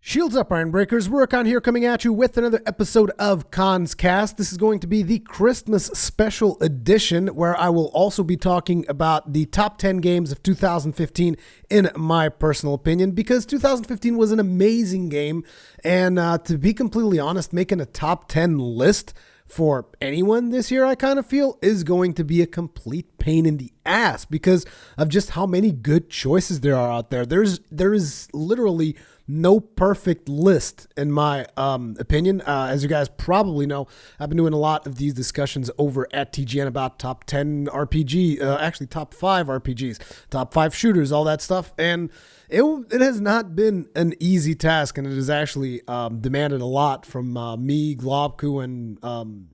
Shields up, Iron Breakers. Rurikon here coming at you with another episode of Kast. This is going to be the Christmas special edition where I will also be talking about the top 10 games of 2015 in my personal opinion, because 2015 was an amazing game. And to be completely honest, making a top 10 list for anyone this year, I kind of feel, is going to be a complete pain in the ass because of just how many good choices there are out there. There is literally no perfect list in my opinion. As you guys probably know, I've been doing a lot of these discussions over at TGN about top 10 RPG, actually top 5 RPGs, top 5 shooters, all that stuff. And it has not been an easy task, and it has actually demanded a lot from me, Globku, and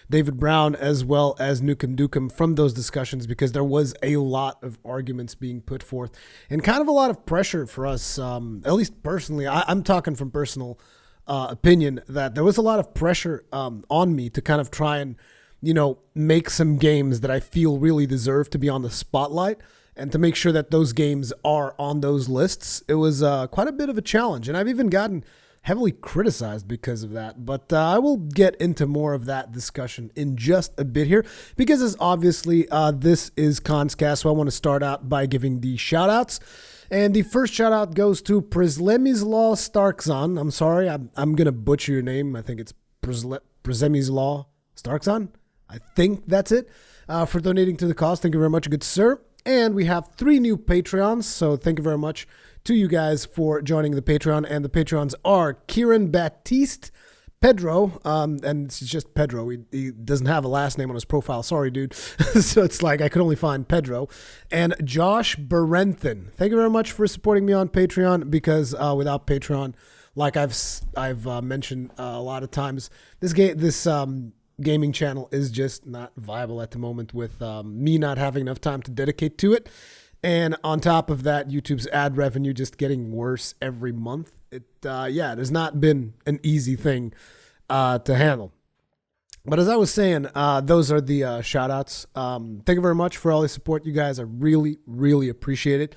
David Brown, as well as Nukem Dukem from those discussions, because there was a lot of arguments being put forth and kind of a lot of pressure for us, at least personally. I'm talking from personal opinion, that there was a lot of pressure on me to kind of try and, make some games that I feel really deserve to be on the spotlight and to make sure that those games are on those lists. It was quite a bit of a challenge, and I've even gotten heavily criticized because of that, but I will get into more of that discussion in just a bit here, because as obviously this is Kast, so I want to start out by giving the shoutouts. And the first shout out goes to Przemysław Starkzon. I'm sorry, I'm gonna butcher your name. I think it's Przemysław Starkzon. I think that's it. For donating to the cause. Thank you very much, good sir. And we have 3 new Patreons, so thank you very much to you guys for joining the Patreon. And the Patreons are Kieran Baptiste, Pedro, and it's just Pedro. He doesn't have a last name on his profile. Sorry, dude. So it's like I could only find Pedro. And Josh Berenthin. Thank you very much for supporting me on Patreon, because without Patreon, like I've mentioned a lot of times, this gaming channel is just not viable at the moment, with me not having enough time to dedicate to it. And on top of that, YouTube's ad revenue just getting worse every month. It has not been an easy thing to handle. But as I was saying, those are the shout outs. Thank you very much for all the support, you guys. I really, really appreciate it.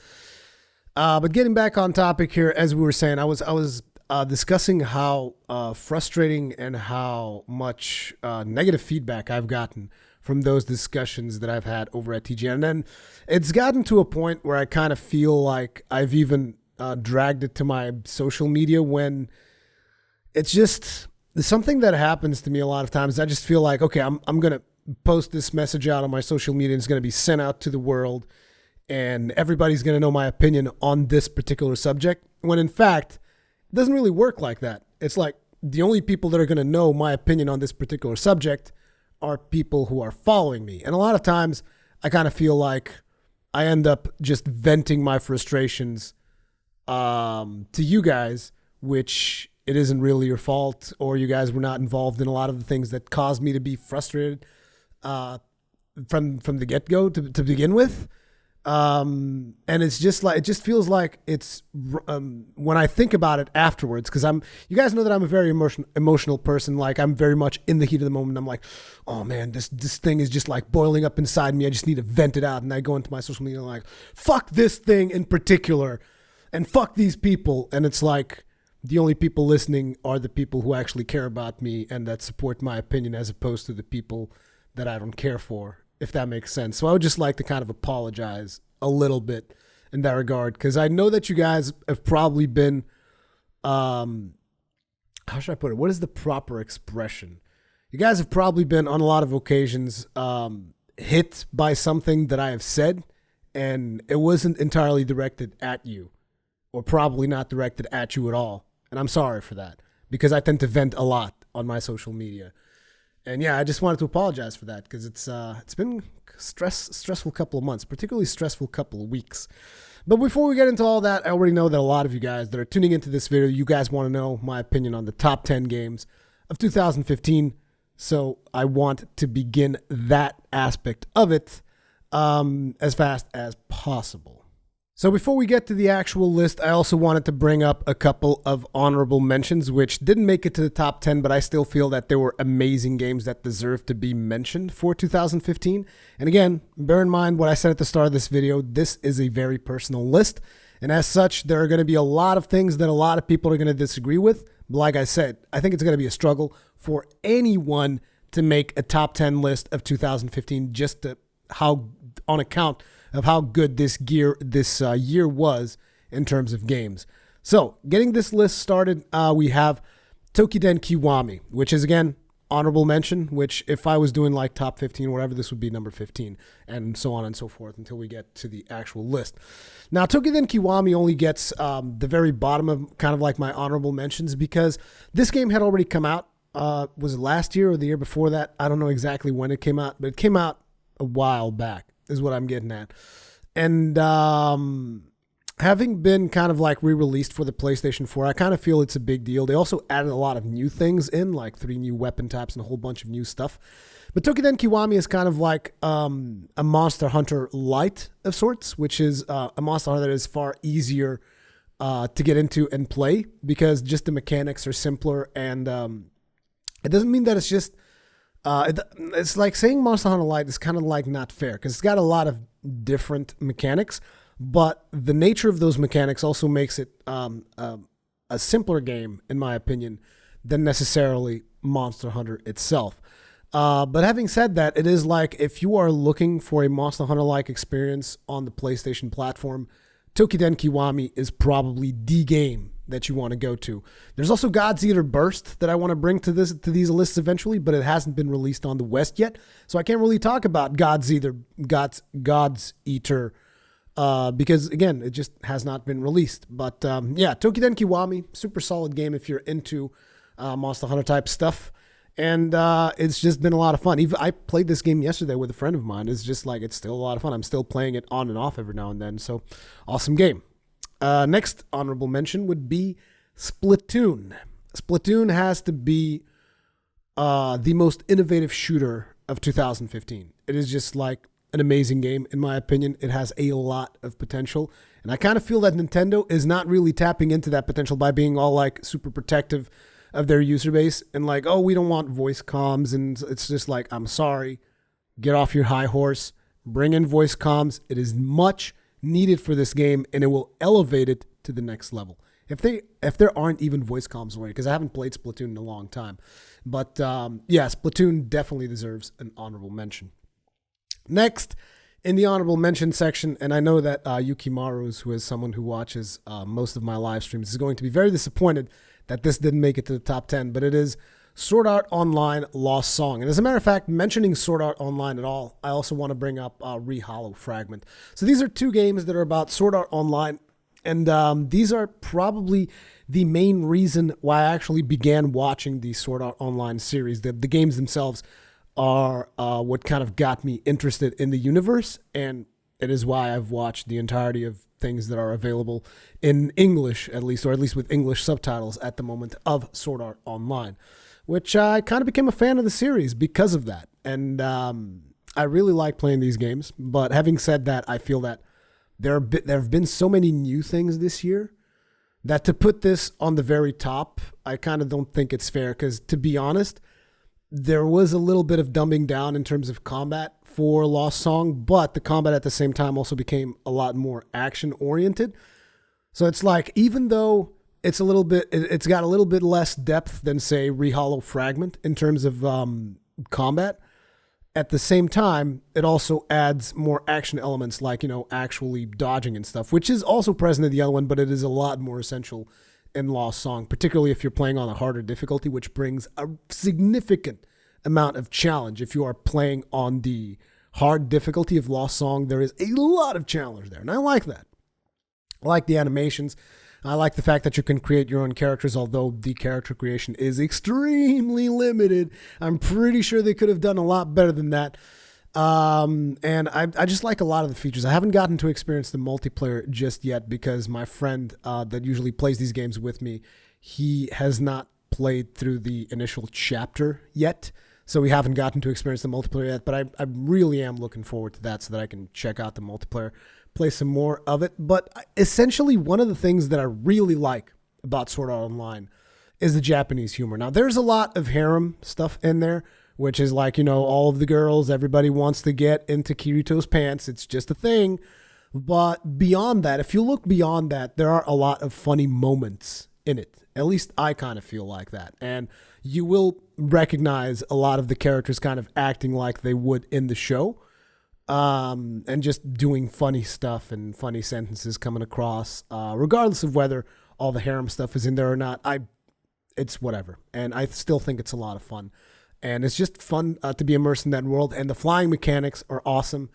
But getting back on topic here, as we were saying, I was discussing how frustrating and how much negative feedback I've gotten from those discussions that I've had over at TGN. And then it's gotten to a point where I kind of feel like I've even dragged it to my social media, when it's just something that happens to me a lot of times. I just feel like, okay, I'm going to post this message out on my social media, and it's going to be sent out to the world, and everybody's going to know my opinion on this particular subject, when in fact, it doesn't really work like that. It's like the only people that are going to know my opinion on this particular subject are people who are following me. And a lot of times I kind of feel like I end up just venting my frustrations to you guys, which it isn't really your fault, or you guys were not involved in a lot of the things that caused me to be frustrated from the get-go to begin with. And it's just like, it just feels like it's, when I think about it afterwards, because you guys know that I'm a very emotional person. Like, I'm very much in the heat of the moment. I'm like, oh man, this thing is just like boiling up inside me. I just need to vent it out. And I go into my social media like, fuck this thing in particular, and fuck these people. And it's like, the only people listening are the people who actually care about me and that support my opinion, as opposed to the people that I don't care for, if that makes sense. So I would just like to kind of apologize a little bit in that regard, because I know that you guys have probably been, how should I put it? What is the proper expression? You guys have probably been, on a lot of occasions, hit by something that I have said, and it wasn't entirely directed at you, or probably not directed at you at all. And I'm sorry for that, because I tend to vent a lot on my social media. And yeah, I just wanted to apologize for that, because it's been stressful couple of months, particularly stressful couple of weeks. But before we get into all that, I already know that a lot of you guys that are tuning into this video, you guys want to know my opinion on the top 10 games of 2015. So I want to begin that aspect of it as fast as possible. So before we get to the actual list, I also wanted to bring up a couple of honorable mentions, which didn't make it to the top 10, but I still feel that there were amazing games that deserve to be mentioned for 2015. And again, bear in mind what I said at the start of this video. This is a very personal list, And as such, there are going to be a lot of things that a lot of people are going to disagree with. Like I said, I think it's going to be a struggle for anyone to make a top 10 list of 2015 just to on account of how good this year was in terms of games. So, getting this list started, we have Tokiden Kiwami, which is, again, honorable mention, which if I was doing like top 15 or whatever, this would be number 15, and so on and so forth until we get to the actual list. Now, Tokiden Kiwami only gets the very bottom of kind of like my honorable mentions because this game had already come out. Was it last year or the year before that? I don't know exactly when it came out, but it came out a while back is what I'm getting at. And having been kind of like re-released for the PlayStation 4, I kind of feel it's a big deal. They also added a lot of new things in, like 3 new weapon types and a whole bunch of new stuff. But Tokiden Kiwami is kind of like a Monster Hunter Lite of sorts, which is a Monster Hunter that is far easier to get into and play because just the mechanics are simpler. And it doesn't mean that it's just... it's like saying Monster Hunter Lite is kind of like not fair because it's got a lot of different mechanics. But the nature of those mechanics also makes it a simpler game, in my opinion, than necessarily Monster Hunter itself. But having said that, it is like if you are looking for a Monster Hunter-like experience on the PlayStation platform, Tokiden Kiwami is probably the game that you want to go to. There's also God's Eater Burst that I want to bring to these lists eventually, but it hasn't been released on the West yet, so I can't really talk about God's Eater because, again, it just has not been released. But, yeah, Tokiden Kiwami, super solid game if you're into Monster Hunter type stuff. And it's just been a lot of fun. I played this game yesterday with a friend of mine. It's just like, it's still a lot of fun. I'm still playing it on and off every now and then. So, awesome game. Next honorable mention would be Splatoon. Splatoon has to be the most innovative shooter of 2015. It is just like an amazing game, in my opinion. It has a lot of potential. And I kind of feel that Nintendo is not really tapping into that potential by being all like super protective of their user base and like, oh, we don't want voice comms. And it's just like, I'm sorry, get off your high horse, bring in voice comms. It is much needed for this game and it will elevate it to the next level. If there aren't even voice comms already, because I haven't played Splatoon in a long time. But yeah, Splatoon definitely deserves an honorable mention. Next, in the honorable mention section, and I know that Yukimaru's, who is someone who watches most of my live streams, is going to be very disappointed that this didn't make it to the top 10, but it is Sword Art Online Lost Song. And as a matter of fact, mentioning Sword Art Online at all, I also want to bring up Re-Hollow Fragment. So these are 2 games that are about Sword Art Online, and these are probably the main reason why I actually began watching the Sword Art Online series. The games themselves are what kind of got me interested in the universe, and it is why I've watched the entirety of things that are available in English, at least, or at least with English subtitles at the moment, of Sword Art Online, which I kind of became a fan of the series because of that. And I really like playing these games, but having said that, I feel that there have been so many new things this year that to put this on the very top, I kind of don't think it's fair, because to be honest, there was a little bit of dumbing down in terms of combat for Lost Song, but the combat at the same time also became a lot more action-oriented. So it's like, even though it's got a little bit less depth than, say, Re-Hollow Fragment in terms of combat, at the same time, it also adds more action elements like, actually dodging and stuff, which is also present in the other one, but it is a lot more essential in Lost Song, particularly if you're playing on a harder difficulty, which brings a significant amount of challenge. If you are playing on the hard difficulty of Lost Song, there is a lot of challenge there, and I like that. I like the animations. I like the fact that you can create your own characters, although the character creation is extremely limited. I'm pretty sure they could have done a lot better than that. And I just like a lot of the features. I haven't gotten to experience the multiplayer just yet because my friend that usually plays these games with me, he has not played through the initial chapter yet. So we haven't gotten to experience the multiplayer yet, but I really am looking forward to that so that I can check out the multiplayer, play some more of it. But essentially, one of the things that I really like about Sword Art Online is the Japanese humor. Now, there's a lot of harem stuff in there, which is like, all of the girls, everybody wants to get into Kirito's pants. It's just a thing. But beyond that, if you look beyond that, there are a lot of funny moments in it. At least I kind of feel like that. And you will recognize a lot of the characters kind of acting like they would in the show, and just doing funny stuff and funny sentences coming across, regardless of whether all the harem stuff is in there or not. It's whatever. And I still think it's a lot of fun. And it's just fun to be immersed in that world. And the flying mechanics are awesome.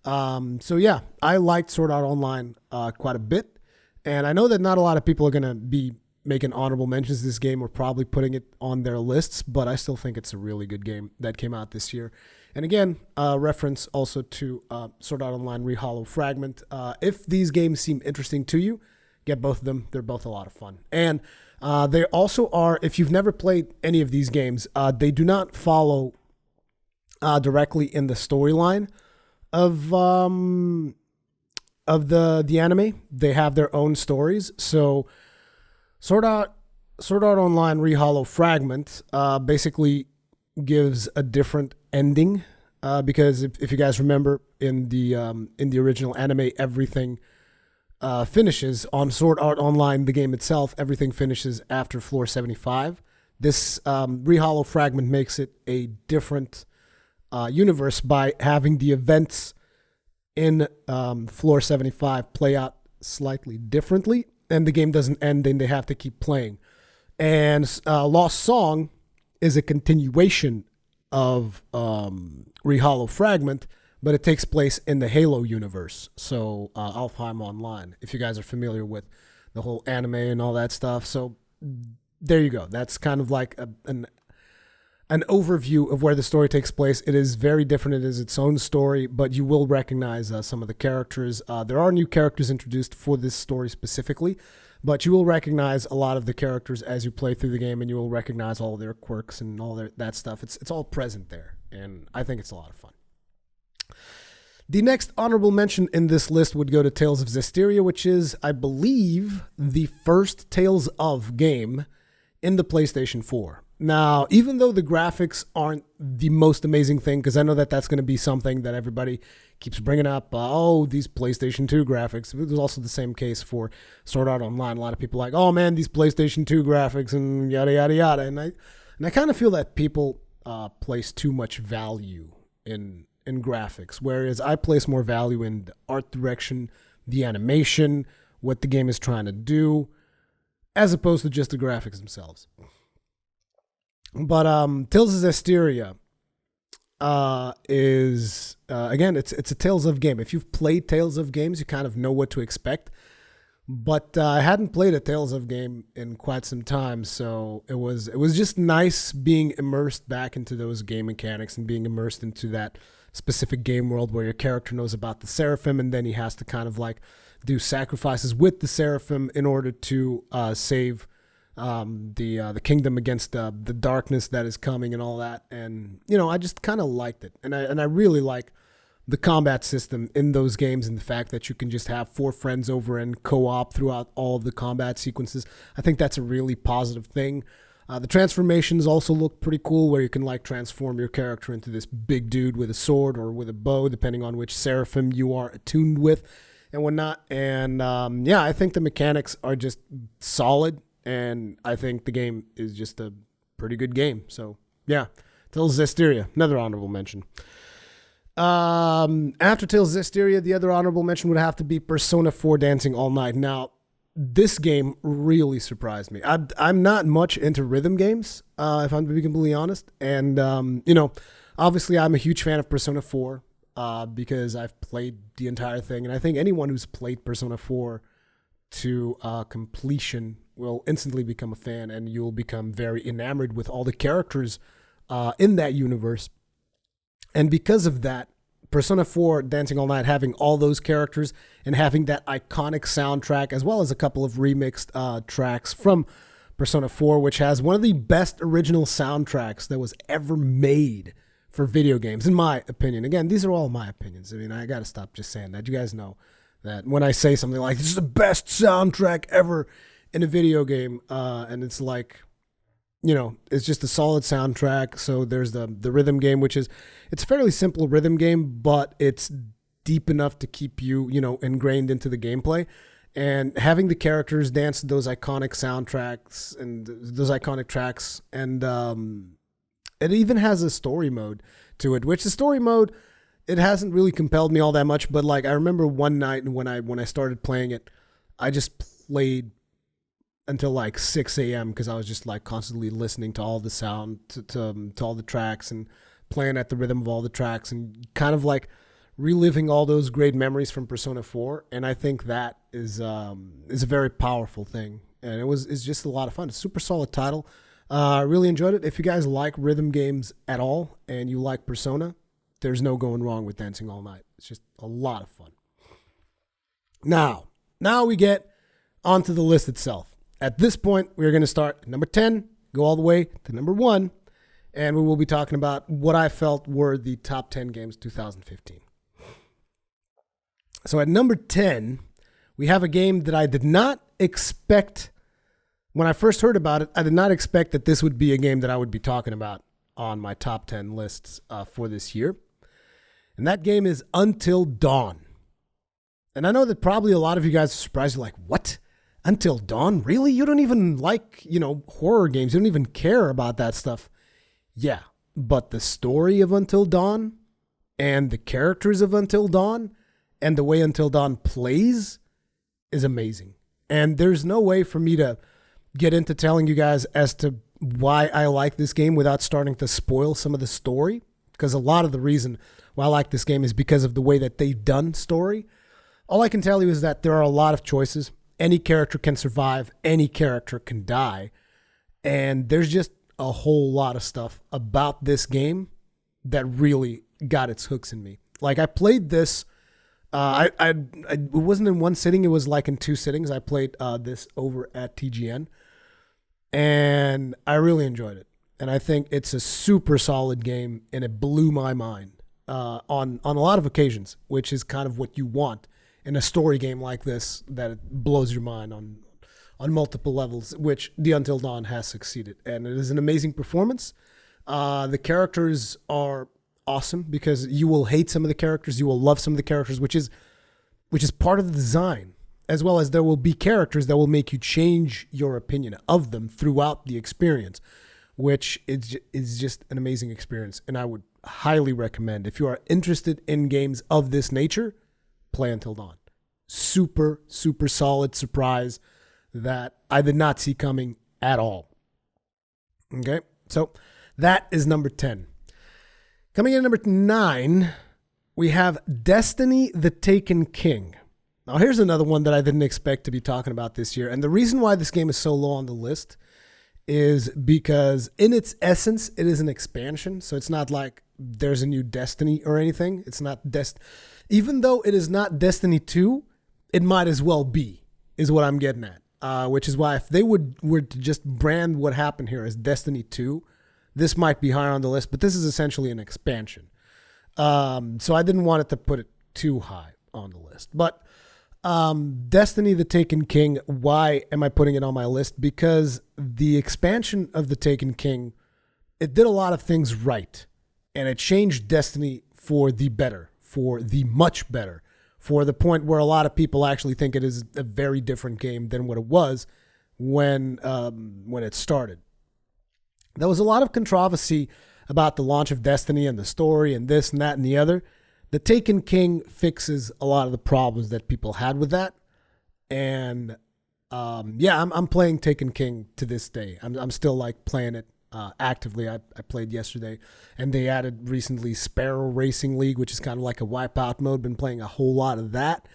So yeah, I liked Sword Art Online quite a bit. And I know that not a lot of people are going to be making honorable mentions to this game or probably putting it on their lists, but I still think it's a really good game that came out this year. And again, reference also to Sword Art Online Rehollow Fragment. If these games seem interesting to you, get both of them. They're both a lot of fun. And they also are, if you've never played any of these games, they do not follow directly in the storyline of the anime. They have their own stories. So Sword Art Online Rehollow Fragment basically gives a different ending, because if you guys remember in the original anime, everything finishes on Sword Art Online, the game itself. Everything finishes after floor 75. This Rehollow Fragment makes it a different universe by having the events in floor 75 play out slightly differently, and the game doesn't end, and they have to keep playing. And Lost Song is a continuation of Rehollow Fragment, but it takes place in the Halo universe. So Alfheim Online, if you guys are familiar with the whole anime and all that stuff. So there you go. That's kind of like an overview of where the story takes place. It is very different. It is its own story, but you will recognize some of the characters. There are new characters introduced for this story specifically, but you will recognize a lot of the characters as you play through the game, and you will recognize all their quirks and all that stuff. It's all present there, and I think it's a lot of fun. The next honorable mention in this list would go to Tales of Zestiria, which is, I believe, the first Tales of game in the PlayStation 4. Now, even though the graphics aren't the most amazing thing, because I know that that's going to be something that everybody keeps bringing up, these PlayStation 2 graphics. It was also the same case for Sword Art Online. A lot of people are like, oh man, these PlayStation 2 graphics and yada, yada, yada. And I kind of feel that people place too much value in graphics, whereas I place more value in the art direction, the animation, what the game is trying to do, as opposed to just the graphics themselves. But Tales of Zestiria is again, it's a Tales of game. If you've played Tales of games, you kind of know what to expect. But I hadn't played a Tales of game in quite some time, so it was just nice being immersed back into those game mechanics and being immersed into that specific game world where your character knows about the Seraphim, and then he has to kind of like do sacrifices with the Seraphim in order to save the kingdom against the darkness that is coming and all that. And I just kind of liked it, and I really like the combat system in those games, and the fact that you can just have 4 friends over and co-op throughout all of the combat sequences. I think that's a really positive thing. The transformations also look pretty cool, where you can like transform your character into this big dude with a sword or with a bow, depending on which Seraphim you are attuned with and whatnot. And I think the mechanics are just solid, and I think the game is just a pretty good game. So yeah, Tales of Zestiria, another honorable mention. After Tales of Zestiria, the other honorable mention would have to be Persona 4 Dancing All Night. Now, this game really surprised me. I'm not much into rhythm games, if I'm to be completely honest. And, obviously I'm a huge fan of Persona 4 because I've played the entire thing. And I think anyone who's played Persona 4 to completion will instantly become a fan, and you'll become very enamored with all the characters in that universe. And because of that, Persona 4 Dancing All Night having all those characters and having that iconic soundtrack, as well as a couple of remixed tracks from Persona 4, which has one of the best original soundtracks that was ever made for video games, in my opinion. Again, these are all my opinions. I mean, I got to stop just saying that. You guys know that when I say something like, this is the best soundtrack ever in a video game, and it's like, it's just a solid soundtrack. So there's the rhythm game, which is, it's a fairly simple rhythm game, but it's deep enough to keep you, ingrained into the gameplay. And having the characters dance to those iconic soundtracks and those iconic tracks. And it even has a story mode to it, which the story mode, it hasn't really compelled me all that much. But like, I remember one night when I started playing it, I just played until like 6 a.m. because I was just like constantly listening to all the sound, to all the tracks and playing at the rhythm of all the tracks and kind of like reliving all those great memories from Persona 4. And I think that is a very powerful thing. And it's just a lot of fun. It's a super solid title. I really enjoyed it. If you guys like rhythm games at all and you like Persona, there's no going wrong with Dancing All Night. It's just a lot of fun. Now we get onto the list itself. At this point, we're going to start at number 10, go all the way to number 1, and we will be talking about what I felt were the top 10 games 2015. So at number 10, we have a game that I did not expect. When I first heard about it, I did not expect that this would be a game that I would be talking about on my top 10 lists for this year. And that game is Until Dawn. And I know that probably a lot of you guys are surprised. You're like, what? Until Dawn? Really? You don't even like, horror games. You don't even care about that stuff. Yeah, but the story of Until Dawn and the characters of Until Dawn and the way Until Dawn plays is amazing. And there's no way for me to get into telling you guys as to why I like this game without starting to spoil some of the story, because a lot of the reason why I like this game is because of the way that they've done story. All I can tell you is that there are a lot of choices. Any character can survive. Any character can die. And there's just a whole lot of stuff about this game that really got its hooks in me. Like, I played this. It wasn't in one sitting. It was like in 2 sittings. I played this over at TGN. And I really enjoyed it. And I think it's a super solid game. And it blew my mind on a lot of occasions, which is kind of what you want in a story game like this, that it blows your mind on multiple levels, which the Until Dawn has succeeded. And it is an amazing performance. The characters are awesome because you will hate some of the characters, you will love some of the characters, which is part of the design, as well as there will be characters that will make you change your opinion of them throughout the experience, which is just an amazing experience. And I would highly recommend, if you are interested in games of this nature, play Until Dawn. Super, super solid surprise that I did not see coming at all. Okay, so that is number 10. Coming in at number 9, we have Destiny: The Taken King. Now here's another one that I didn't expect to be talking about this year. And the reason why this game is so low on the list is because in its essence, it is an expansion. So it's not like there's a new Destiny or anything. It's not even though it is not Destiny 2, it might as well be, is what I'm getting at. Which is why if they were to just brand what happened here as Destiny 2, this might be higher on the list, but this is essentially an expansion. So I didn't want it to put it too high on the list. But Destiny: The Taken King, why am I putting it on my list? Because the expansion of The Taken King, it did a lot of things right. And it changed Destiny for the better, for the much better, for the point where a lot of people actually think it is a very different game than what it was when it started. There was a lot of controversy about the launch of Destiny and the story and this and that and the other. The Taken King fixes a lot of the problems that people had with that. And I'm playing Taken King to this day. I'm still like playing it actively. I played yesterday, and they added recently Sparrow Racing League, which is kind of like a wipeout mode. Been playing a whole lot of that.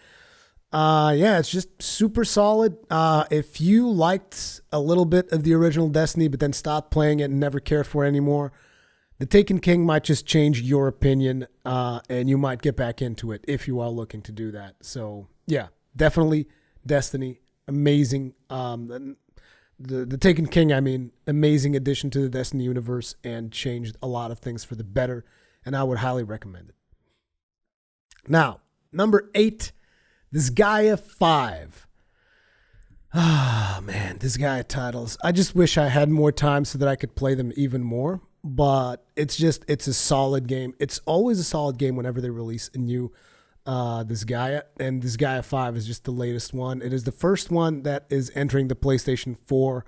It's just super solid. If you liked a little bit of the original Destiny, but then stopped playing it and never cared for it anymore, The Taken King might just change your opinion, and you might get back into it if you are looking to do that. So yeah, definitely Destiny, amazing. The Taken King, amazing addition to the Destiny universe and changed a lot of things for the better, and I would highly recommend it. Now, number 8, this Gaia 5. Ah, man, this Gaia titles. I just wish I had more time so that I could play them even more, but it's a solid game. It's always a solid game whenever they release a new this Gaia, and this Gaia 5 is just the latest one. It is the first one that is entering the PlayStation 4.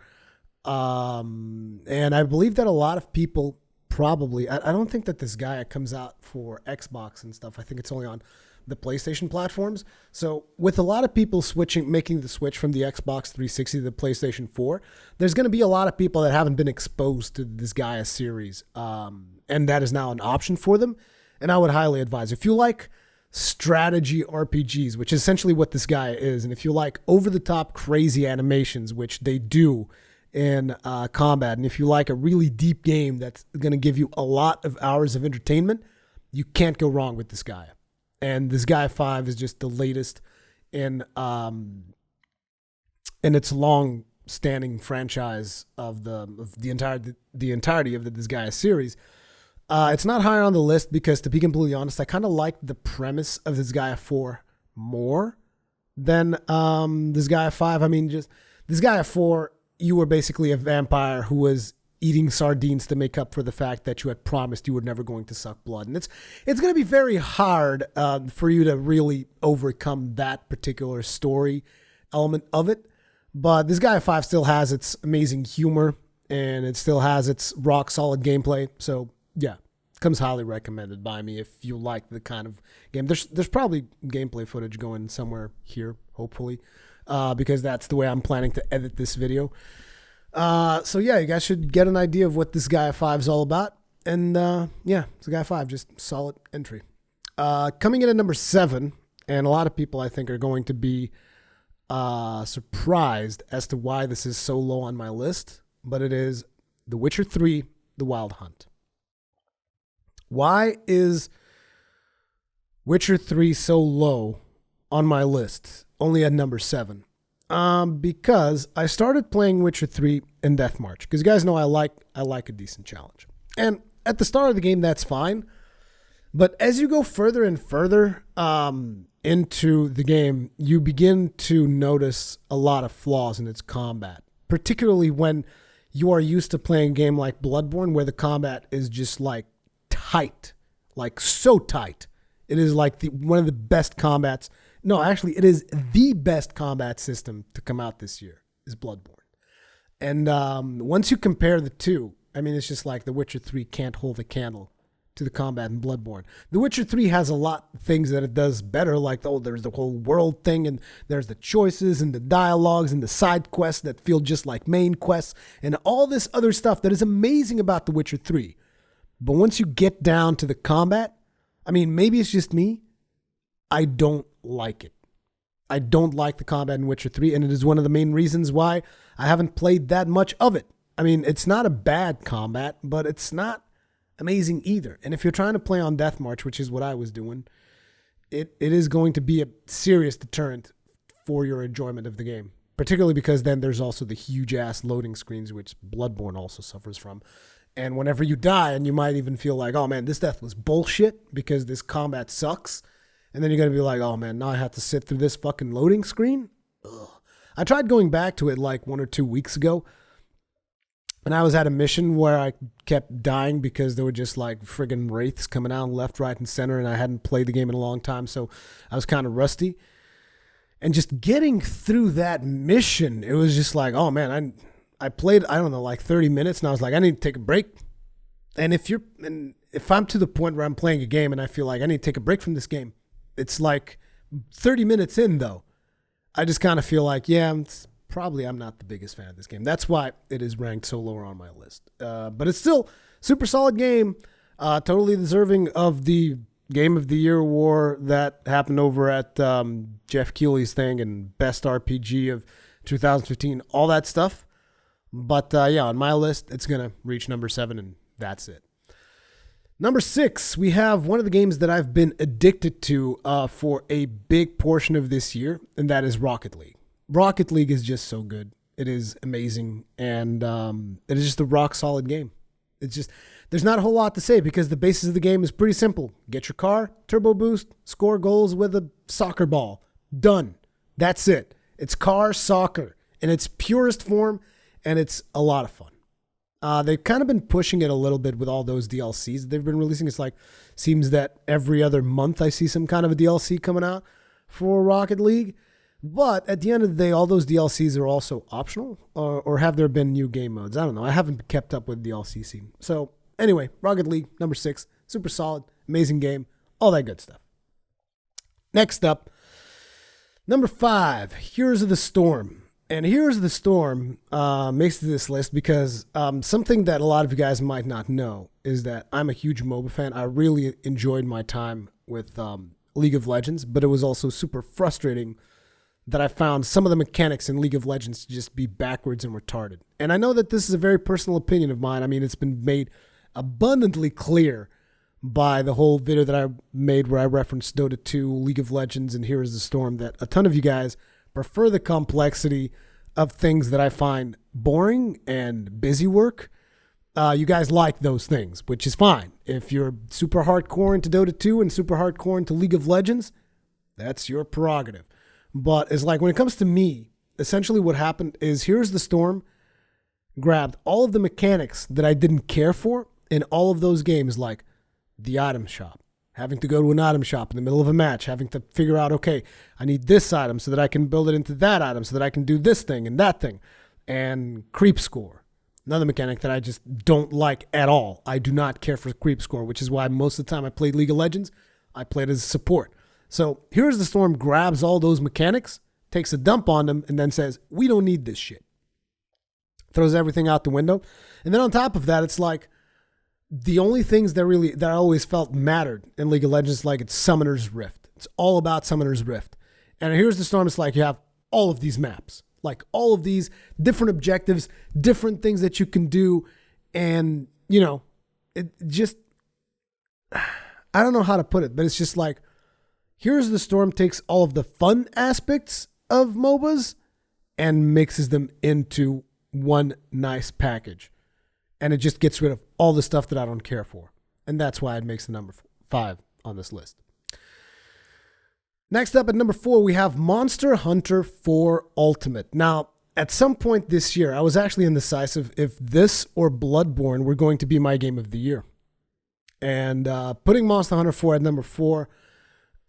And I believe that a lot of people probably, I don't think that this Gaia comes out for Xbox and stuff. I think it's only on the PlayStation platforms. So with a lot of people making the switch from the Xbox 360 to the PlayStation 4, there's going to be a lot of people that haven't been exposed to this Gaia series. And that is now an option for them. And I would highly advise, if you like strategy RPGs, which is essentially what this Gaia is, and if you like over-the-top crazy animations, which they do in combat, and if you like a really deep game that's going to give you a lot of hours of entertainment, you can't go wrong with this Gaia. And this Gaia 5 is just the latest in its long-standing franchise of the entirety of this Gaia series. It's not higher on the list because, to be completely honest, I kind of like the premise of this Gaia 4 more than this Gaia 5. I mean, just this Gaia 4, you were basically a vampire who was eating sardines to make up for the fact that you had promised you were never going to suck blood. And it's going to be very hard for you to really overcome that particular story element of it. But this Gaia 5 still has its amazing humor, and it still has its rock-solid gameplay. So, yeah, comes highly recommended by me if you like the kind of game. There's probably gameplay footage going somewhere here, hopefully, because that's the way I'm planning to edit this video. So yeah, you guys should get an idea of what this Gaia 5 is all about. And yeah, it's a Gaia 5, just solid entry. Coming in at number 7, and a lot of people I think are going to be surprised as to why this is so low on my list, but it is The Witcher 3, The Wild Hunt. Why is Witcher 3 so low on my list, only at number 7? Because I started playing Witcher 3 in Death March. Because you guys know I like a decent challenge. And at the start of the game, that's fine. But as you go further and further into the game, you begin to notice a lot of flaws in its combat. Particularly when you are used to playing a game like Bloodborne, where the combat is just like tight. Like so tight. It is like one of the best combats. No, actually, it is the best combat system to come out this year, is Bloodborne. And once you compare the two, I mean, it's just like The Witcher 3 can't hold a candle to the combat in Bloodborne. The Witcher 3 has a lot of things that it does better, like, there's the whole world thing, and there's the choices, and the dialogues, and the side quests that feel just like main quests, and all this other stuff that is amazing about The Witcher 3. But once you get down to the combat, I mean, maybe it's just me, I don't like it. I don't like the combat in Witcher 3, and it is one of the main reasons why I haven't played that much of it. I mean, it's not a bad combat, but it's not amazing either. And if you're trying to play on Death March, which is what I was doing, it is going to be a serious deterrent for your enjoyment of the game. Particularly because then there's also the huge-ass loading screens, which Bloodborne also suffers from. And whenever you die, and you might even feel like, oh man, this death was bullshit because this combat sucks. And then you're going to be like, oh man, now I have to sit through this fucking loading screen? Ugh. I tried going back to it like 1 or 2 weeks ago. And I was at a mission where I kept dying because there were just like friggin' wraiths coming out left, right, and center. And I hadn't played the game in a long time, so I was kind of rusty. And just getting through that mission, it was just like, oh man, I played, I don't know, like 30 minutes. And I was like, I need to take a break. And if I'm to the point where I'm playing a game and I feel like I need to take a break from this game, it's like 30 minutes in, though. I just kind of feel like, yeah, I'm not the biggest fan of this game. That's why it is ranked so lower on my list. But it's still super solid game. Totally deserving of the Game of the Year award that happened over at Jeff Keighley's thing and Best RPG of 2015, all that stuff. But yeah, on my list, it's going to reach number 7, and that's it. Number 6, we have one of the games that I've been addicted to for a big portion of this year, and that is Rocket League. Rocket League is just so good. It is amazing, and it is just a rock-solid game. It's just, there's not a whole lot to say because the basis of the game is pretty simple. Get your car, turbo boost, score goals with a soccer ball. Done. That's it. It's car soccer in its purest form, and it's a lot of fun. They've kind of been pushing it a little bit with all those DLCs they've been releasing. It's like, seems that every other month I see some kind of a DLC coming out for Rocket League. But at the end of the day, all those DLCs are also optional, or have there been new game modes? I don't know. I haven't kept up with DLC scene. So anyway, Rocket League, number 6, super solid, amazing game, all that good stuff. Next up, number 5, Heroes of the Storm. And Heroes of the Storm makes this list because something that a lot of you guys might not know is that I'm a huge MOBA fan. I really enjoyed my time with League of Legends, but it was also super frustrating that I found some of the mechanics in League of Legends to just be backwards and retarded. And I know that this is a very personal opinion of mine. I mean, it's been made abundantly clear by the whole video that I made where I referenced Dota 2, League of Legends, and Heroes of the Storm, that a ton of you guys prefer the complexity of things that I find boring and busy work. You guys like those things, which is fine. If you're super hardcore into Dota 2 and super hardcore into League of Legends, that's your prerogative. But it's like when it comes to me, essentially what happened is Here's the Storm grabbed all of the mechanics that I didn't care for in all of those games, like the item shop, having to go to an item shop in the middle of a match, having to figure out, okay, I need this item so that I can build it into that item so that I can do this thing and that thing. And creep score, another mechanic that I just don't like at all. I do not care for creep score, which is why most of the time I played League of Legends, I played as a support. So Here's the Storm grabs all those mechanics, takes a dump on them, and then says, we don't need this shit. Throws everything out the window. And then on top of that, it's like the only things that I always felt mattered in League of Legends, like it's Summoner's Rift. It's all about Summoner's Rift. And Here's the Storm, it's like you have all of these maps, like all of these different objectives, different things that you can do. And, you know, it just, I don't know how to put it, but it's just like, Here's the Storm takes all of the fun aspects of MOBAs and mixes them into one nice package. And it just gets rid of all the stuff that I don't care for. And that's why it makes the number 5 on this list. Next up at number 4, we have Monster Hunter 4 Ultimate. Now, at some point this year, I was actually indecisive if this or Bloodborne were going to be my game of the year. And putting Monster Hunter 4 at number 4,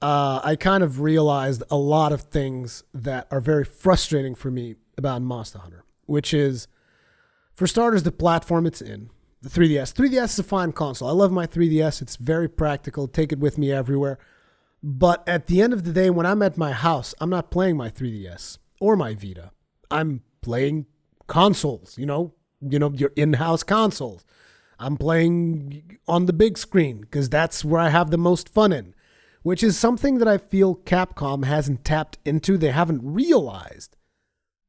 I kind of realized a lot of things that are very frustrating for me about Monster Hunter, which is, for starters, the platform it's in, the 3DS. 3DS is a fine console. I love my 3DS. It's very practical. Take it with me everywhere. But at the end of the day, when I'm at my house, I'm not playing my 3DS or my Vita. I'm playing consoles, you know, your in-house consoles. I'm playing on the big screen because that's where I have the most fun in, which is something that I feel Capcom hasn't tapped into. They haven't realized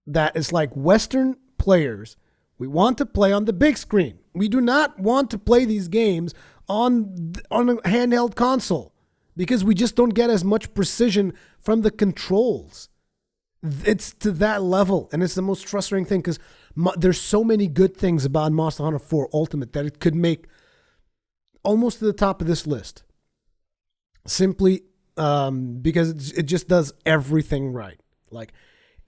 that it's like Western players, we want to play on the big screen. We do not want to play these games on a handheld console because we just don't get as much precision from the controls. It's to that level, and it's the most frustrating thing because there's so many good things about Monster Hunter 4 Ultimate that it could make almost to the top of this list. Simply because it just does everything right. Like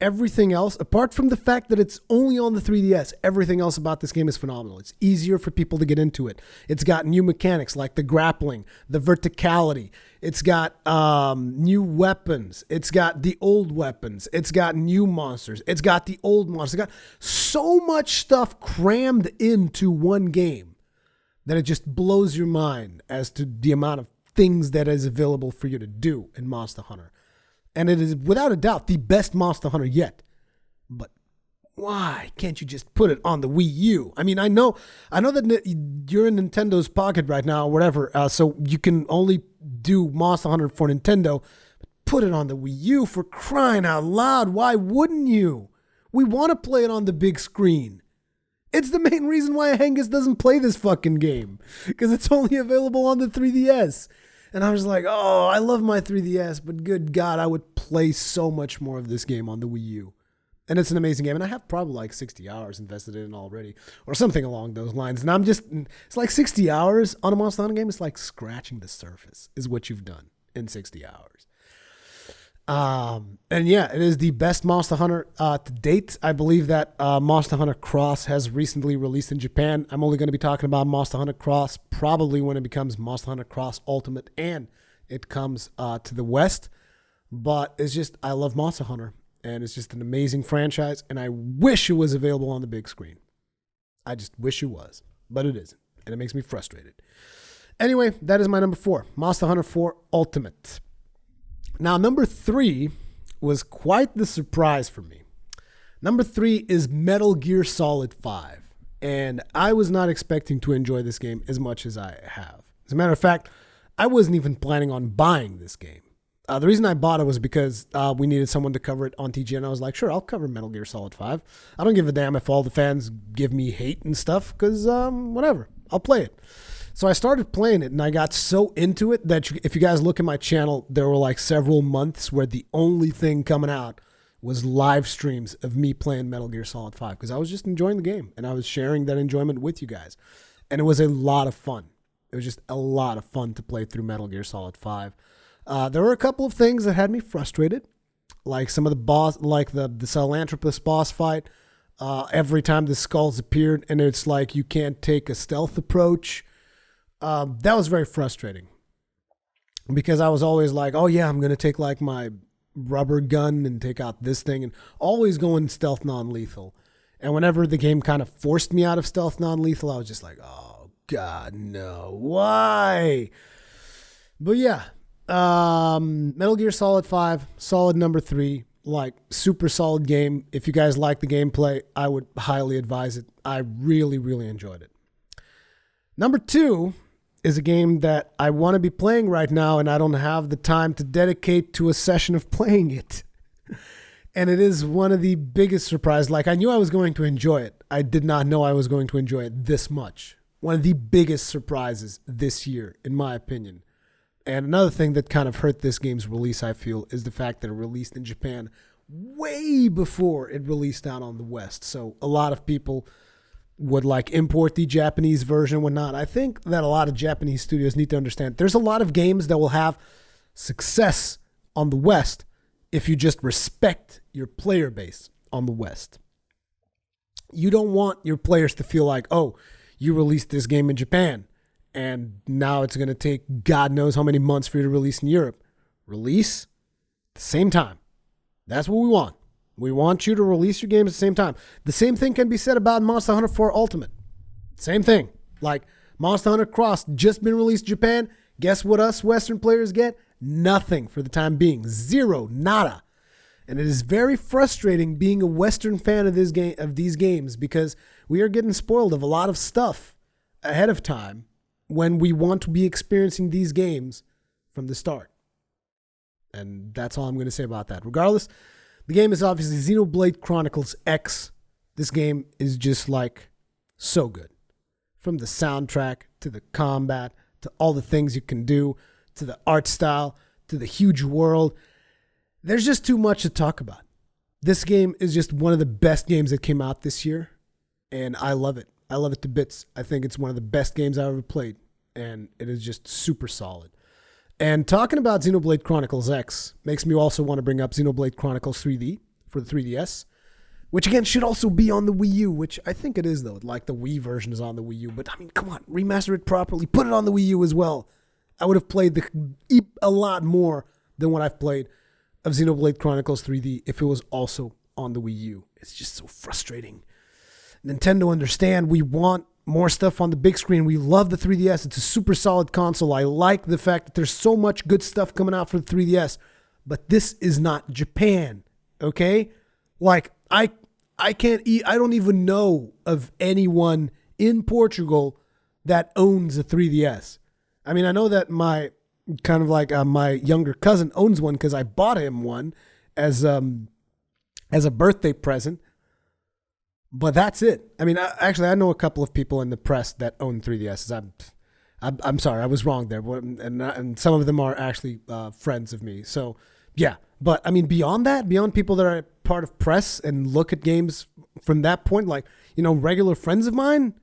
everything else, apart from the fact that it's only on the 3DS, everything else about this game is phenomenal. It's easier for people to get into it. It's got new mechanics like the grappling, the verticality. It's got new weapons. It's got the old weapons. It's got new monsters. It's got the old monsters. It's got so much stuff crammed into one game that it just blows your mind as to the amount of things that is available for you to do in Monster Hunter. And it is without a doubt the best Monster Hunter yet. But why can't you just put it on the Wii U? I mean, I know that you're in Nintendo's pocket right now or whatever, so you can only do Monster Hunter for Nintendo. But put it on the Wii U, for crying out loud. Why wouldn't you? We want to play it on the big screen. It's the main reason why Angus doesn't play this fucking game, because it's only available on the 3DS. And I was like, oh, I love my 3DS, but good God, I would play so much more of this game on the Wii U. And it's an amazing game. And I have probably like 60 hours invested in it already, or something along those lines. And it's like 60 hours on a Monster Hunter game. It's like scratching the surface is what you've done in 60 hours. And yeah, it is the best Monster Hunter to date. I believe that Monster Hunter Cross has recently released in Japan. I'm only going to be talking about Monster Hunter Cross probably when it becomes Monster Hunter Cross Ultimate and it comes to the West. But it's just, I love Monster Hunter, and it's just an amazing franchise, and I wish it was available on the big screen. I just wish it was, but it isn't, and it makes me frustrated. Anyway, that is my number 4, Monster Hunter 4 Ultimate. Now, number 3 was quite the surprise for me. Number 3 is Metal Gear Solid 5, and I was not expecting to enjoy this game as much as I have. As a matter of fact, I wasn't even planning on buying this game. The reason I bought it was because we needed someone to cover it on TG, and I was like, sure, I'll cover Metal Gear Solid 5. I don't give a damn if all the fans give me hate and stuff, because whatever, I'll play it. So I started playing it, and I got so into it that if you guys look at my channel, there were like several months where the only thing coming out was live streams of me playing Metal Gear Solid 5, because I was just enjoying the game, and I was sharing that enjoyment with you guys. And it was a lot of fun. It was just a lot of fun to play through Metal Gear Solid 5. There were a couple of things that had me frustrated, like some of the boss, like the Sahelanthropus boss fight. Every time the skulls appeared, and it's like you can't take a stealth approach. That was very frustrating because I was always like, oh yeah, I'm going to take like my rubber gun and take out this thing, and always going stealth non-lethal. And whenever the game kind of forced me out of stealth non-lethal, I was just like, oh God, no, why? But yeah, Metal Gear Solid 5, solid number 3, like super solid game. If you guys like the gameplay, I would highly advise it. I really, really enjoyed it. Number 2 is a game that I want to be playing right now, and I don't have the time to dedicate to a session of playing it. And it is one of the biggest surprises. Like, I knew I was going to enjoy it. I did not know I was going to enjoy it this much. One of the biggest surprises this year, in my opinion. And another thing that kind of hurt this game's release, I feel, is the fact that it released in Japan way before it released out on the West. So a lot of people would like import the Japanese version and whatnot. I think that a lot of Japanese studios need to understand there's a lot of games that will have success on the West if you just respect your player base on the West. You don't want your players to feel like, oh, you released this game in Japan and now it's going to take God knows how many months for you to release in Europe. Release at the same time. That's what we want. We want you to release your games at the same time. The same thing can be said about Monster Hunter 4 Ultimate. Same thing. Like Monster Hunter Cross just been released in Japan. Guess what us Western players get? Nothing for the time being. Zero. Nada. And it is very frustrating being a Western fan of these games because we are getting spoiled of a lot of stuff ahead of time when we want to be experiencing these games from the start. And that's all I'm going to say about that. Regardless, the game is obviously Xenoblade Chronicles X. This game is just like so good. From the soundtrack to the combat to all the things you can do to the art style to the huge world. There's just too much to talk about. This game is just one of the best games that came out this year, and I love it. I love it to bits. I think it's one of the best games I've ever played, and it is just super solid. And talking about Xenoblade Chronicles X makes me also want to bring up Xenoblade Chronicles 3D for the 3DS, which again should also be on the Wii U, which I think it is though. Like the Wii version is on the Wii U, but I mean, come on, remaster it properly, put it on the Wii U as well. I would have played a lot more than what I've played of Xenoblade Chronicles 3D if it was also on the Wii U. It's just so frustrating. Nintendo understand we want more stuff on the big screen. We love the 3DS. It's a super solid console. I like the fact that there's so much good stuff coming out for the 3DS, but this is not Japan, okay? Like, I don't even know of anyone in Portugal that owns a 3DS. I mean, I know that my younger cousin owns one because I bought him one as a birthday present. But that's it. I mean, I know a couple of people in the press that own 3DSs. I'm sorry, I was wrong there. And some of them are actually friends of me. So, yeah. But, I mean, beyond that, beyond people that are part of press and look at games from that point, like, you know, regular friends of mine,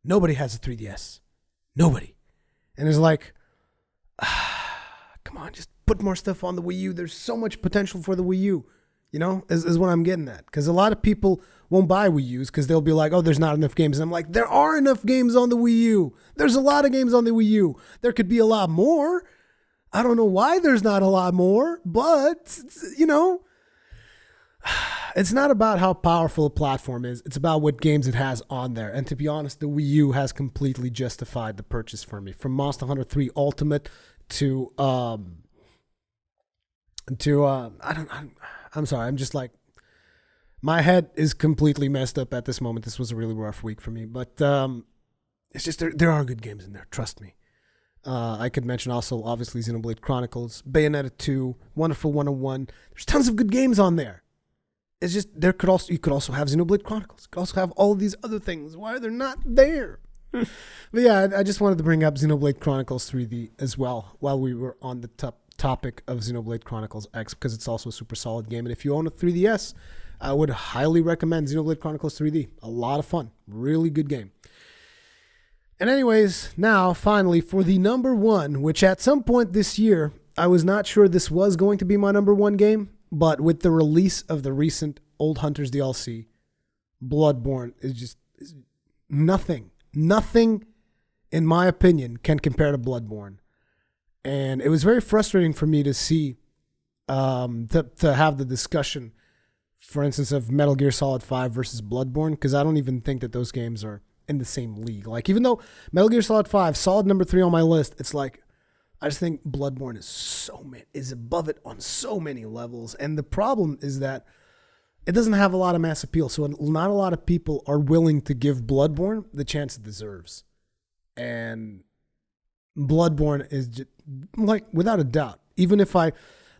nobody has a 3DS. Nobody. And it's like, come on, just put more stuff on the Wii U. There's so much potential for the Wii U, is what I'm getting at. Because a lot of people won't buy Wii U's because they'll be like, oh, there's not enough games. And I'm like, there are enough games on the Wii U. There's a lot of games on the Wii U. There could be a lot more. I don't know why there's not a lot more, but, it's not about how powerful a platform is. It's about what games it has on there. And to be honest, the Wii U has completely justified the purchase for me. From Monster Hunter 3 Ultimate to I'm sorry, I'm just like, my head is completely messed up at this moment. This was a really rough week for me, but it's just there are good games in there. Trust me. I could mention also, obviously, Xenoblade Chronicles, Bayonetta 2, Wonderful 101. There's tons of good games on there. It's just you could also have Xenoblade Chronicles. You could also have all of these other things. Why are they not there? But yeah, I just wanted to bring up Xenoblade Chronicles 3D as well while we were on the topic of Xenoblade Chronicles X, because it's also a super solid game. And if you own a 3DS, I would highly recommend Xenoblade Chronicles 3D. A lot of fun. Really good game. And anyways, now finally for the number one, which at some point this year, I was not sure this was going to be my number one game, but with the release of the recent Old Hunters DLC, Bloodborne is nothing. Nothing, in my opinion, can compare to Bloodborne. And it was very frustrating for me to see, to have the discussion, for instance, of Metal Gear Solid 5 versus Bloodborne, because I don't even think that those games are in the same league. Like, even though Metal Gear Solid 5, solid number 3 on my list, it's like, I just think Bloodborne is above it on so many levels. And the problem is that it doesn't have a lot of mass appeal. So not a lot of people are willing to give Bloodborne the chance it deserves. And Bloodborne is just, like, without a doubt, even if I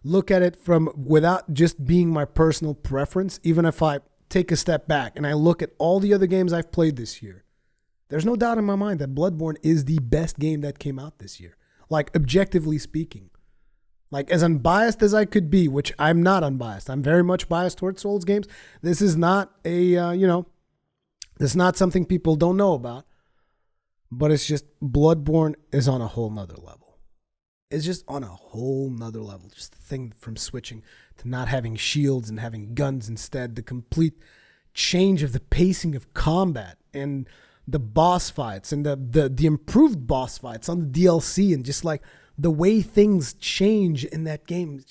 look at it from without just being my personal preference, even if I take a step back and I look at all the other games I've played this year, there's no doubt in my mind that Bloodborne is the best game that came out this year. Like, objectively speaking. Like, as unbiased as I could be, which I'm not unbiased. I'm very much biased towards Souls games. This is not this is not something people don't know about. But it's just, Bloodborne is on a whole nother level. It's just on a whole nother level. Just the thing from switching to not having shields and having guns instead. The complete change of the pacing of combat and the boss fights and the improved boss fights on the DLC, and just like the way things change in that game,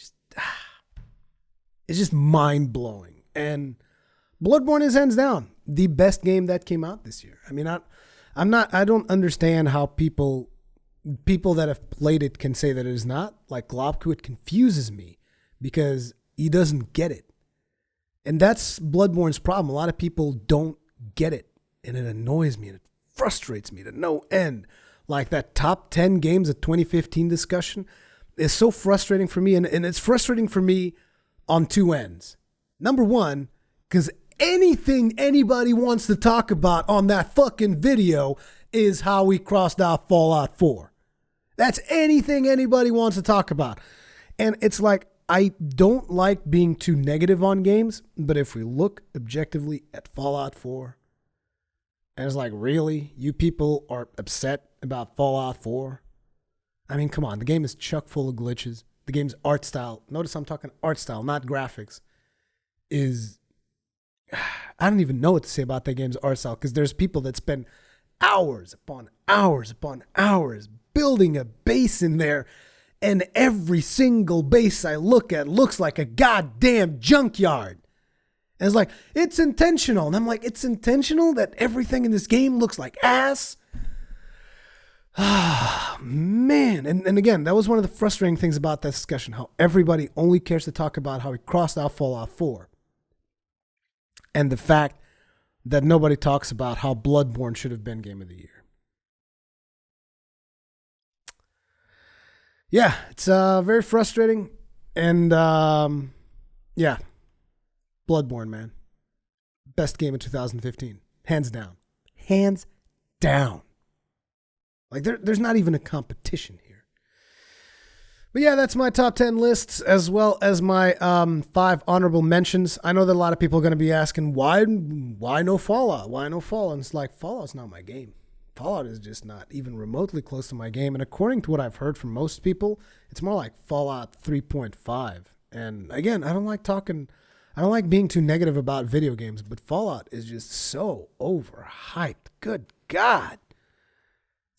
it's just mind blowing. And Bloodborne is hands down the best game that came out this year. I mean, I don't understand how people that have played it can say that it is not. Like Globku, it confuses me because he doesn't get it. And that's Bloodborne's problem. A lot of people don't get it. And it annoys me and it frustrates me to no end. Like that top 10 games of 2015 discussion is so frustrating for me. And it's frustrating for me on two ends. Number one, because anything anybody wants to talk about on that fucking video is how we crossed out Fallout 4. That's anything anybody wants to talk about. And it's like, I don't like being too negative on games, but if we look objectively at Fallout 4, and it's like, really? You people are upset about Fallout 4? I mean, come on. The game is chock full of glitches. The game's art style, notice I'm talking art style, not graphics, is, I don't even know what to say about that game's art style, because there's people that spend hours upon hours upon hours building a base in there, and every single base I look at looks like a goddamn junkyard. And it's like, it's intentional. And I'm like, it's intentional that everything in this game looks like ass? Ah, man. And again, that was one of the frustrating things about that discussion, how everybody only cares to talk about how we crossed out Fallout 4. And the fact that nobody talks about how Bloodborne should have been Game of the Year. Yeah, it's very frustrating. And yeah. Bloodborne, man. Best game of 2015. Hands down. Hands down. Like, there's not even a competition here. But yeah, that's my top 10 lists, as well as my 5 honorable mentions. I know that a lot of people are going to be asking, why no Fallout? Why no Fallout? And it's like, Fallout's not my game. Fallout is just not even remotely close to my game. And according to what I've heard from most people, it's more like Fallout 3.5. And again, I don't like being too negative about video games, but Fallout is just so overhyped. Good God.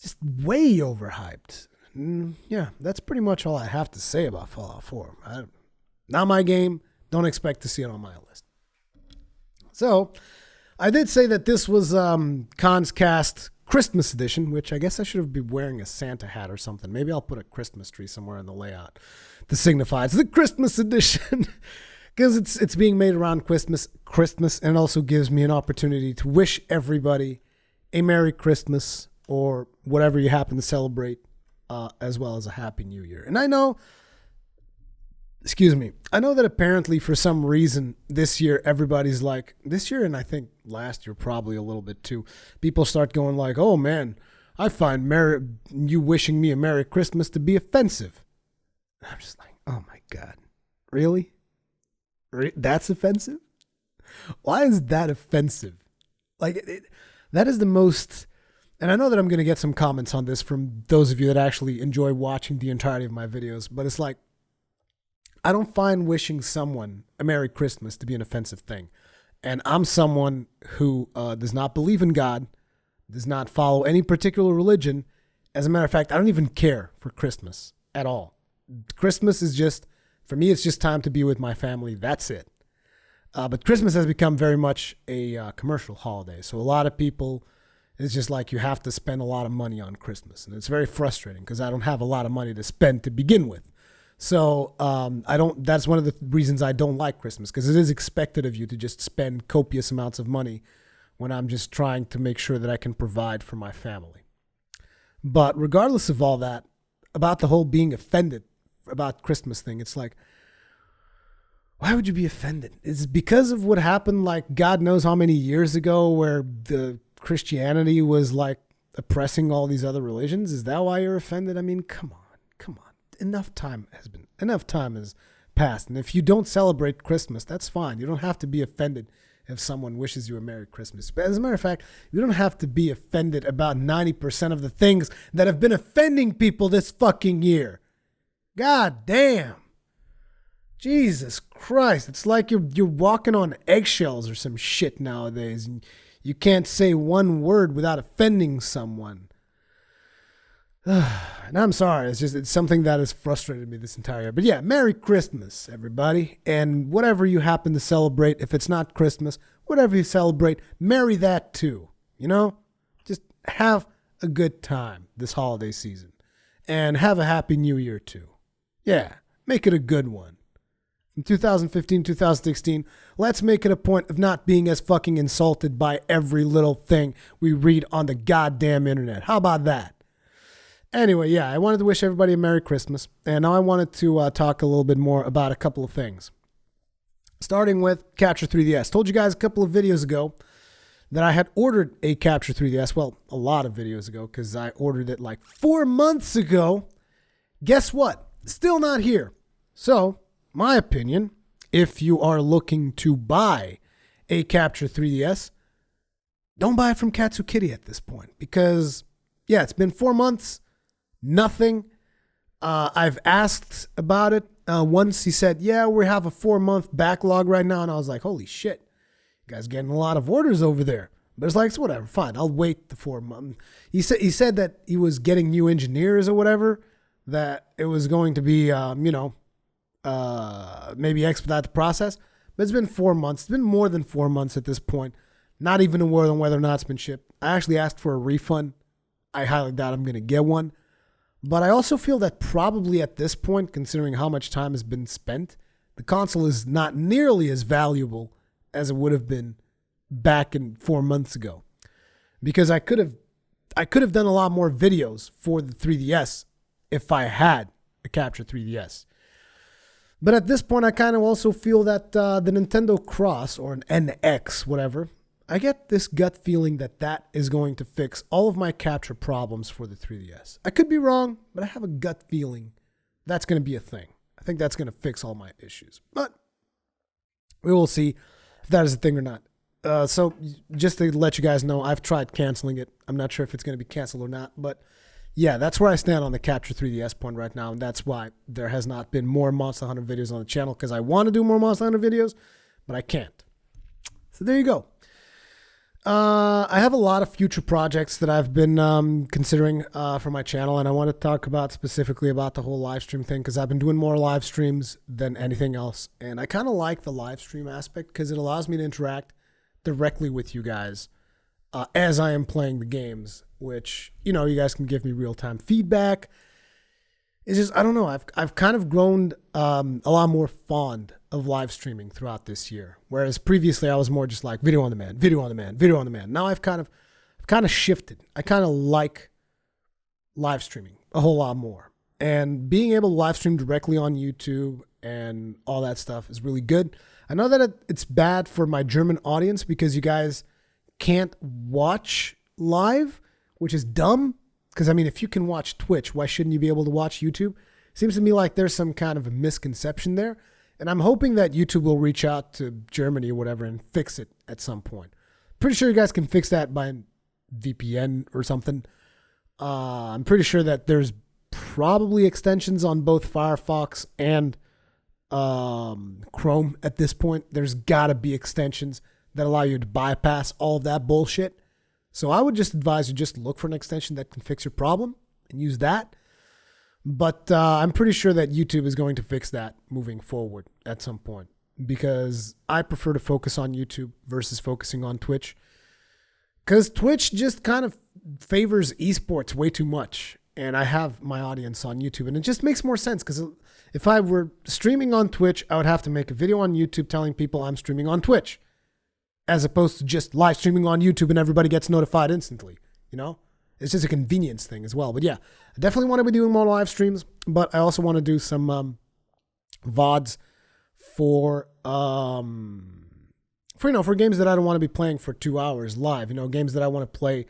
Just way overhyped. Yeah, that's pretty much all I have to say about Fallout 4. Not my game. Don't expect to see it on my list. So, I did say that this was Kast Christmas edition, which I guess I should have been wearing a Santa hat or something. Maybe I'll put a Christmas tree somewhere in the layout to signify it's the Christmas edition because it's being made around Christmas, and it also gives me an opportunity to wish everybody a Merry Christmas or whatever you happen to celebrate, as well as a Happy New Year. And I know that apparently for some reason this year everybody's like, this year and I think last year probably a little bit too, people start going like, oh man, I find you wishing me a Merry Christmas to be offensive. I'm just like, oh my God, really? That's offensive? Why is that offensive? Like, that is the most, and I know that I'm going to get some comments on this from those of you that actually enjoy watching the entirety of my videos, but it's like, I don't find wishing someone a Merry Christmas to be an offensive thing. And I'm someone who does not believe in God, does not follow any particular religion. As a matter of fact, I don't even care for Christmas at all. Christmas is just, for me, it's just time to be with my family. That's it. But Christmas has become very much a commercial holiday. So a lot of people, it's just like you have to spend a lot of money on Christmas. And it's very frustrating because I don't have a lot of money to spend to begin with. So that's one of the reasons I don't like Christmas, because it is expected of you to just spend copious amounts of money when I'm just trying to make sure that I can provide for my family. But regardless of all that, about the whole being offended about Christmas thing, it's like, why would you be offended? It's because of what happened like God knows how many years ago where the Christianity was like oppressing all these other religions? Is that why you're offended? I mean, come on. Enough time has passed. And if you don't celebrate Christmas, that's fine. You don't have to be offended if someone wishes you a Merry Christmas. But as a matter of fact, you don't have to be offended about 90% of the things that have been offending people this fucking year. God damn. Jesus Christ. It's like you're walking on eggshells or some shit nowadays. And you can't say one word without offending someone. And I'm sorry, it's something that has frustrated me this entire year. But yeah, Merry Christmas, everybody. And whatever you happen to celebrate, if it's not Christmas, whatever you celebrate, merry that too. You know? Just have a good time this holiday season. And have a Happy New Year too. Yeah, make it a good one. From 2015, 2016, let's make it a point of not being as fucking insulted by every little thing we read on the goddamn internet. How about that? Anyway, yeah, I wanted to wish everybody a Merry Christmas, and now I wanted to talk a little bit more about a couple of things. Starting with Capture 3DS. Told you guys a couple of videos ago that I had ordered a Capture 3DS. Well, a lot of videos ago, because I ordered it like 4 months ago. Guess what? Still not here. So, my opinion, if you are looking to buy a Capture 3DS, don't buy it from Katsukitty at this point, because, yeah, it's been 4 months. Nothing. I've asked about it. Once he said, yeah, we have a 4-month backlog right now. And I was like, holy shit, you guys getting a lot of orders over there. But it's like, it's whatever, fine. I'll wait the 4 months. He said that he was getting new engineers or whatever, that it was going to be, maybe expedite the process. But it's been 4 months. It's been more than 4 months at this point. Not even a word on whether or not it's been shipped. I actually asked for a refund. I highly doubt I'm going to get one. But I also feel that probably at this point, considering how much time has been spent, the console is not nearly as valuable as it would have been back in 4 months ago. Because I could have done a lot more videos for the 3DS if I had a Capture 3DS. But at this point, I kind of also feel that the Nintendo Cross, or an NX, whatever, I get this gut feeling that that is going to fix all of my capture problems for the 3DS. I could be wrong, but I have a gut feeling that's going to be a thing. I think that's going to fix all my issues. But we will see if that is a thing or not. So just to let you guys know, I've tried canceling it. I'm not sure if it's going to be canceled or not, but yeah, that's where I stand on the Capture 3DS point right now, and that's why there has not been more Monster Hunter videos on the channel, because I want to do more Monster Hunter videos, but I can't. So there you go. I have a lot of future projects that I've been considering for my channel, and I want to talk about specifically about the whole live stream thing, because I've been doing more live streams than anything else, and I kind of like the live stream aspect because it allows me to interact directly with you guys as I am playing the games, which, you know, you guys can give me real-time feedback. It's just, I don't know, I've kind of grown a lot more fond of live streaming throughout this year, whereas previously I was more just like video on demand, video on demand, video on demand. Now I've kind of shifted. I kind of like live streaming a whole lot more, and being able to live stream directly on YouTube and all that stuff is really good. I know that it's bad for my German audience because you guys can't watch live, which is dumb. Because, I mean, if you can watch Twitch, why shouldn't you be able to watch YouTube? Seems to me like there's some kind of a misconception there. And I'm hoping that YouTube will reach out to Germany or whatever and fix it at some point. Pretty sure you guys can fix that by VPN or something. I'm pretty sure that there's probably extensions on both Firefox and Chrome at this point. There's got to be extensions that allow you to bypass all of that bullshit. So I would just advise you just look for an extension that can fix your problem and use that. But I'm pretty sure that YouTube is going to fix that moving forward at some point, because I prefer to focus on YouTube versus focusing on Twitch, because Twitch just kind of favors esports way too much. And I have my audience on YouTube, and it just makes more sense, because if I were streaming on Twitch, I would have to make a video on YouTube telling people I'm streaming on Twitch, as opposed to just live streaming on YouTube and everybody gets notified instantly, you know? It's just a convenience thing as well. But yeah, I definitely want to be doing more live streams, but I also want to do some VODs for games that I don't want to be playing for 2 hours live, you know, games that I want to play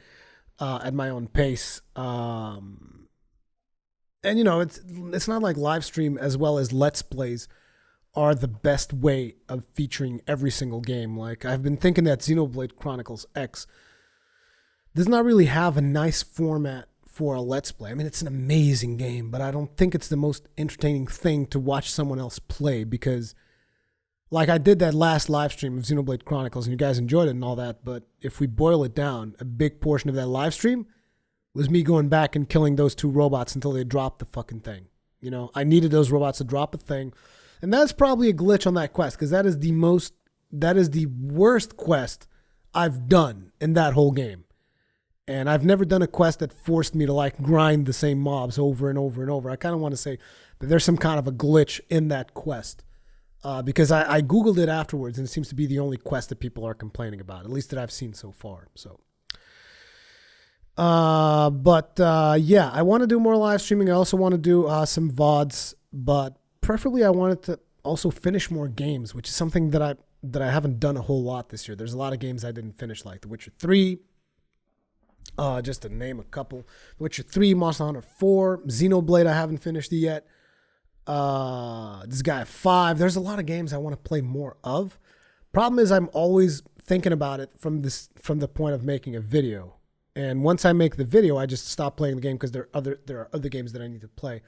at my own pace. And you know, it's not like live stream as well as Let's Plays are the best way of featuring every single game. Like, I've been thinking that Xenoblade Chronicles X does not really have a nice format for a Let's Play. I mean, it's an amazing game, but I don't think it's the most entertaining thing to watch someone else play, because, like, I did that last live stream of Xenoblade Chronicles and you guys enjoyed it and all that, but if we boil it down, a big portion of that live stream was me going back and killing those 2 robots until they dropped the fucking thing. You know, I needed those robots to drop a thing. And that's probably a glitch on that quest, because that is the worst quest I've done in that whole game. And I've never done a quest that forced me to like grind the same mobs over and over and over. I kind of want to say that there's some kind of a glitch in that quest, because I Googled it afterwards, and it seems to be the only quest that people are complaining about, at least that I've seen so far. So, yeah, I want to do more live streaming. I also want to do some VODs, but preferably I wanted to also finish more games, which is something that I haven't done a whole lot this year. There's a lot of games I didn't finish, like The Witcher 3, just to name a couple. The Witcher 3, Monster Hunter 4, Xenoblade I haven't finished yet. This guy 5. There's a lot of games I want to play more of. Problem is, I'm always thinking about it from the point of making a video. And once I make the video, I just stop playing the game, because there are other games that I need to play.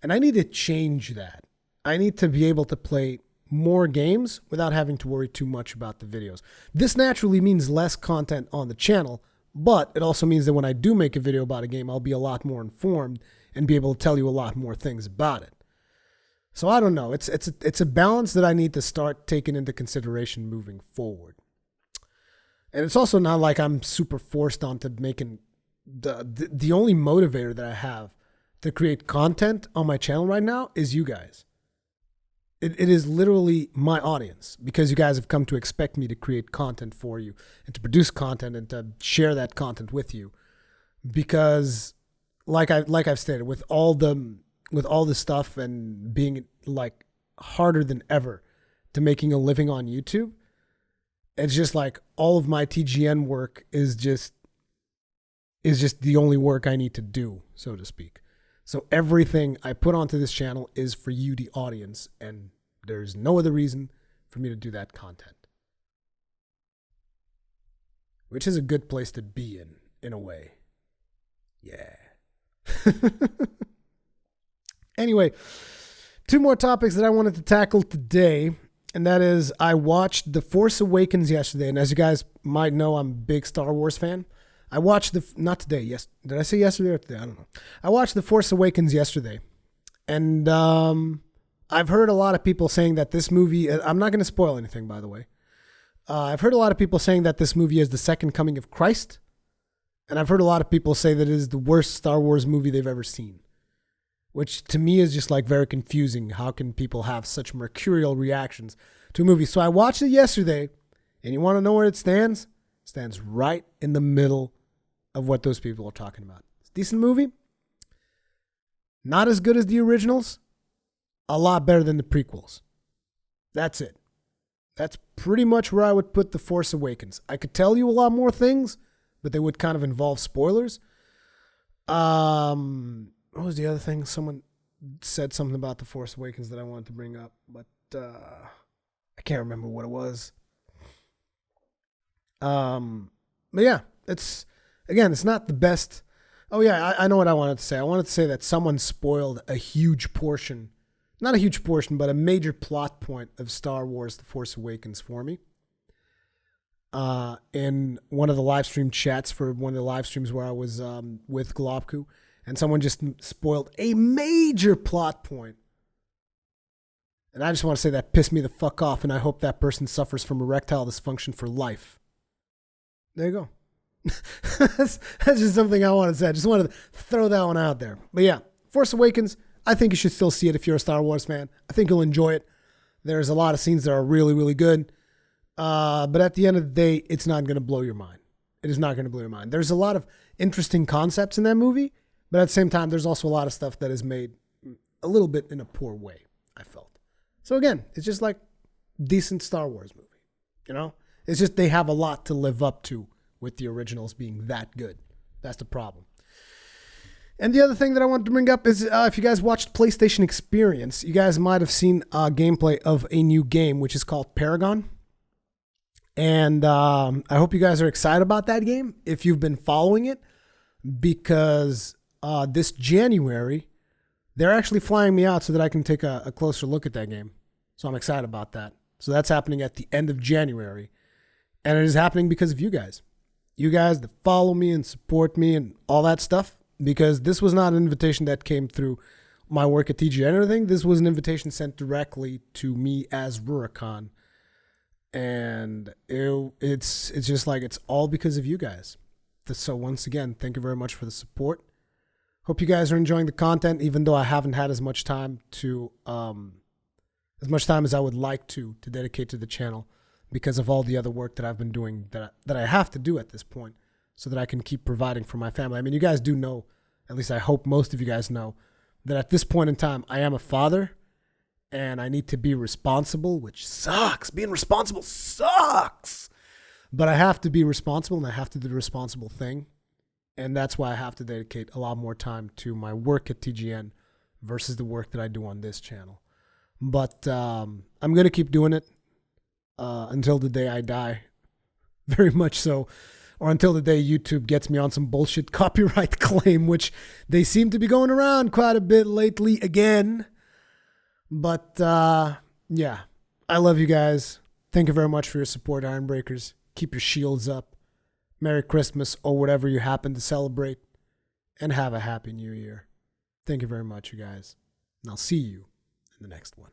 And I need to change that. I need to be able to play more games without having to worry too much about the videos. This naturally means less content on the channel, but it also means that when I do make a video about a game, I'll be a lot more informed and be able to tell you a lot more things about it. So I don't know. It's a balance that I need to start taking into consideration moving forward. And it's also not like I'm super forced onto making the only motivator that I have to create content on my channel right now is you guys. It is literally my audience, because you guys have come to expect me to create content for you and to produce content and to share that content with you. Because like I've stated, with all the stuff and being like harder than ever to making a living on YouTube, it's just like all of my TGN work is just the only work I need to do, so to speak. So everything I put onto this channel is for you, the audience, and there's no other reason for me to do that content. which is a good place to be in a way. Yeah. Anyway, two more topics that I wanted to tackle today, and that is I watched The Force Awakens yesterday, and as you guys might know, I'm a big Star Wars fan. I watched not today, yes. Did I say yesterday or today? I don't know. I watched The Force Awakens yesterday, and I've heard a lot of people saying that this movie, I'm not going to spoil anything, by the way. I've heard a lot of people saying that this movie is the second coming of Christ, and I've heard a lot of people say that it is the worst Star Wars movie they've ever seen, which to me is just like very confusing. How can people have such mercurial reactions to a movie? So I watched it yesterday, and you want to know where it stands? It stands right in the middle of what those people are talking about. It's a decent movie. Not as good as the originals. A lot better than the prequels. That's it. That's pretty much where I would put The Force Awakens. I could tell you a lot more things, but they would kind of involve spoilers. What was the other thing? Someone said something about The Force Awakens that I wanted to bring up, but I can't remember what it was. But yeah, it's not the best. Oh yeah, I know what I wanted to say. I wanted to say that someone spoiled a huge portion, not a huge portion, but a major plot point of Star Wars The Force Awakens for me. In one of the live stream chats for one of the live streams where I was with Globku, and someone just spoiled a major plot point. And I just want to say that pissed me the fuck off, and I hope that person suffers from erectile dysfunction for life. There you go. that's just something I wanted to say. I just wanted to throw that one out there. But yeah, Force Awakens, I think you should still see it if you're a Star Wars fan. I think you'll enjoy it. There's a lot of scenes that are really, really good. But at the end of the day, it's not going to blow your mind. It is not going to blow your mind. There's a lot of interesting concepts in that movie, but at the same time, there's also a lot of stuff that is made a little bit in a poor way, I felt. So again, it's just like decent Star Wars movie, you know? It's just they have a lot to live up to with the originals being that good. That's the problem. And the other thing that I wanted to bring up is if you guys watched PlayStation Experience, you guys might have seen gameplay of a new game, which is called Paragon. And I hope you guys are excited about that game if you've been following it, because this January, they're actually flying me out so that I can take a closer look at that game. So I'm excited about that. So that's happening at the end of January. And it is happening because of you guys. You guys that follow me and support me and all that stuff. Because this was not an invitation that came through my work at TGN or anything. This was an invitation sent directly to me as Rurikhan. And it's just like, it's all because of you guys. So once again, thank you very much for the support. Hope you guys are enjoying the content, even though I haven't had as much time as I would like to dedicate to the channel because of all the other work that I've been doing that I have to do at this point so that I can keep providing for my family. I mean, you guys do know, at least I hope most of you guys know, that at this point in time, I am a father and I need to be responsible, which sucks. Being responsible sucks. But I have to be responsible and I have to do the responsible thing. And that's why I have to dedicate a lot more time to my work at TGN versus the work that I do on this channel. But I'm going to keep doing it until the day I die. Very much so. Or until the day YouTube gets me on some bullshit copyright claim, which they seem to be going around quite a bit lately again. But yeah, I love you guys. Thank you very much for your support, Iron Breakers. Keep your shields up. Merry Christmas or whatever you happen to celebrate. And have a happy new year. Thank you very much, you guys. And I'll see you in the next one.